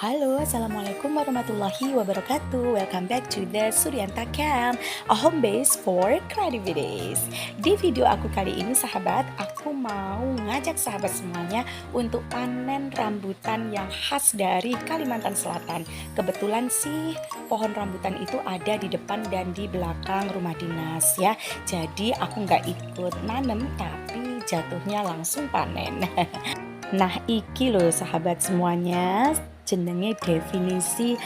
Halo, Assalamualaikum warahmatullahi wabarakatuh. Welcome back to the Suryanta Camp, a home base for creativities. Di video aku kali ini sahabat, aku mau ngajak sahabat semuanya untuk panen rambutan yang khas dari Kalimantan Selatan. Kebetulan sih pohon rambutan itu ada di depan dan di belakang rumah dinas ya. Jadi aku nggak ikut nanem tapi jatuhnya langsung panen. Nah, iki loh sahabat semuanya, jenenge definisi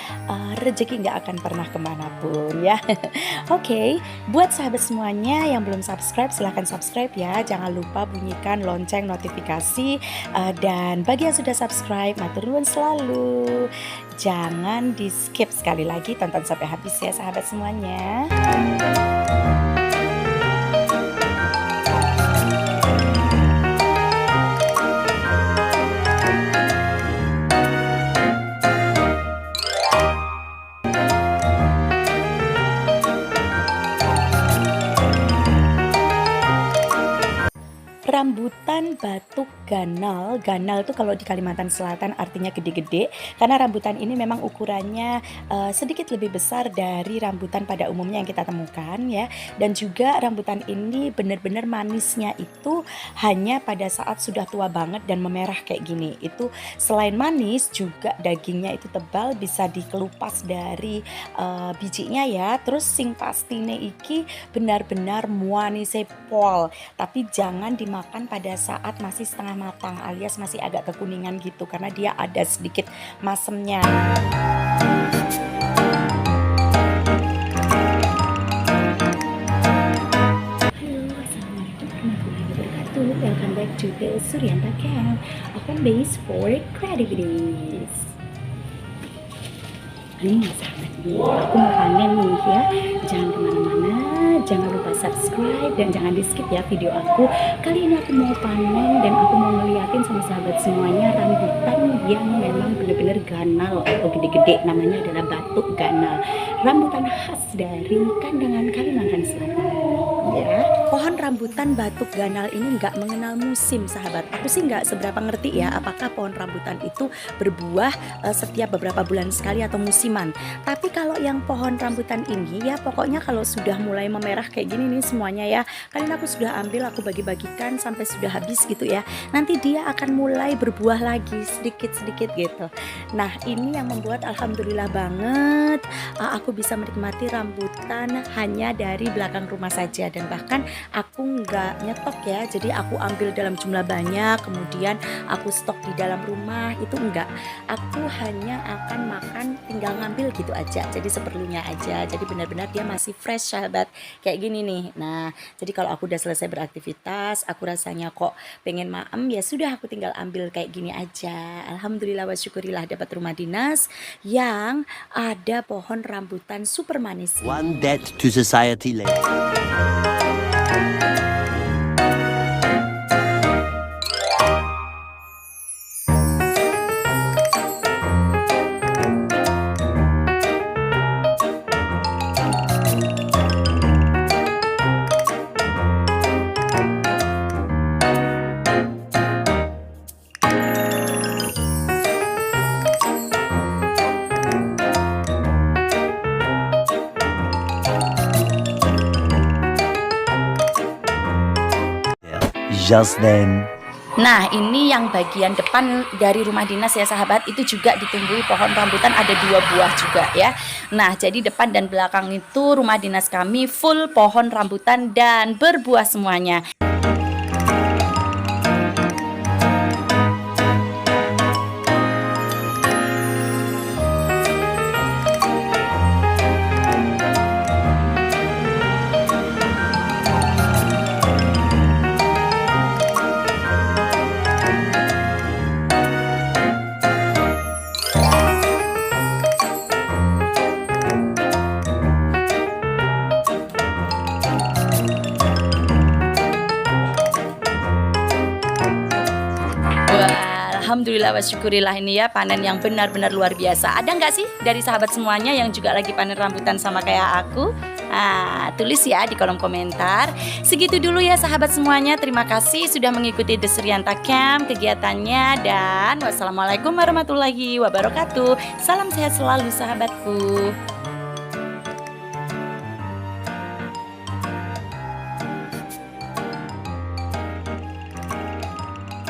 rezeki nggak akan pernah kemanapun ya. Oke, buat sahabat semuanya yang belum subscribe silahkan subscribe ya. Jangan lupa bunyikan lonceng notifikasi, dan bagi yang sudah subscribe matur nuwun selalu. Jangan di skip, sekali lagi tonton sampai habis ya sahabat semuanya. Rambutan batuk ganal. Ganal itu kalau di Kalimantan Selatan artinya gede-gede, karena rambutan ini memang ukurannya sedikit lebih besar dari rambutan pada umumnya yang kita temukan ya. Dan juga rambutan ini benar-benar manisnya itu hanya pada saat sudah tua banget dan memerah kayak gini. Itu selain manis juga dagingnya itu tebal, bisa dikelupas dari bijinya ya. Terus sing pastine iki benar-benar muanise pol, tapi jangan dimakan pada saat masih setengah matang alias masih agak kekuningan gitu, karena dia ada sedikit masemnya. Halo, assalamualaikum warahmatullahi wabarakatuh. Welcome back to the Suryanta Camp, a home base for creativities. Nih sahabat, aku mau panen nih ya. Jangan kemana-mana, jangan lupa subscribe dan jangan di skip ya video aku. Kali ini aku mau panen dan aku mau ngeliatin sama sahabat semuanya rambutan yang memang benar-benar ganal atau gede-gede. Namanya adalah batuk ganal, rambutan khas dari Kandangan Kalimantan Selatan ya. Pohon rambutan batuk ganal ini nggak mengenal musim sahabat. Aku sih nggak seberapa ngerti ya apakah pohon rambutan itu berbuah setiap beberapa bulan sekali atau musiman. Tapi kalau yang pohon rambutan ini ya pokoknya kalau sudah mulai memerah kayak gini nih semuanya ya, kalian aku sudah ambil, aku bagi-bagikan sampai sudah habis gitu ya. Nanti dia akan mulai berbuah lagi sedikit-sedikit gitu. Nah ini yang membuat alhamdulillah banget aku bisa menikmati rambutan hanya dari belakang rumah saja. Dan bahkan aku nggak nyetok ya, jadi aku ambil dalam jumlah banyak kemudian aku stok di dalam rumah, itu enggak. Aku hanya akan makan tinggal ngambil gitu aja, jadi seperlunya aja. Jadi benar-benar dia masih fresh sahabat kayak gini nih. Nah jadi kalau aku udah selesai beraktivitas, aku rasanya kok pengen maem, ya sudah aku tinggal ambil kayak gini aja. Alhamdulillah wa syukurillah dapat rumah dinas yang ada pohon rambutan super manis. One debt to society later. Just then. Nah ini yang bagian depan dari rumah dinas ya sahabat, itu juga ditumbuhi pohon rambutan, ada 2 buah juga ya. Nah jadi depan dan belakang itu rumah dinas kami full pohon rambutan dan berbuah semuanya. Alhamdulillah wa syukurillah, ini ya panen yang benar-benar luar biasa. Ada nggak sih dari sahabat semuanya yang juga lagi panen rambutan sama kayak aku? Tulis ya di kolom komentar. Segitu dulu ya sahabat semuanya. Terima kasih sudah mengikuti The Suryanta Camp kegiatannya. Dan wassalamualaikum warahmatullahi wabarakatuh. Salam sehat selalu sahabatku.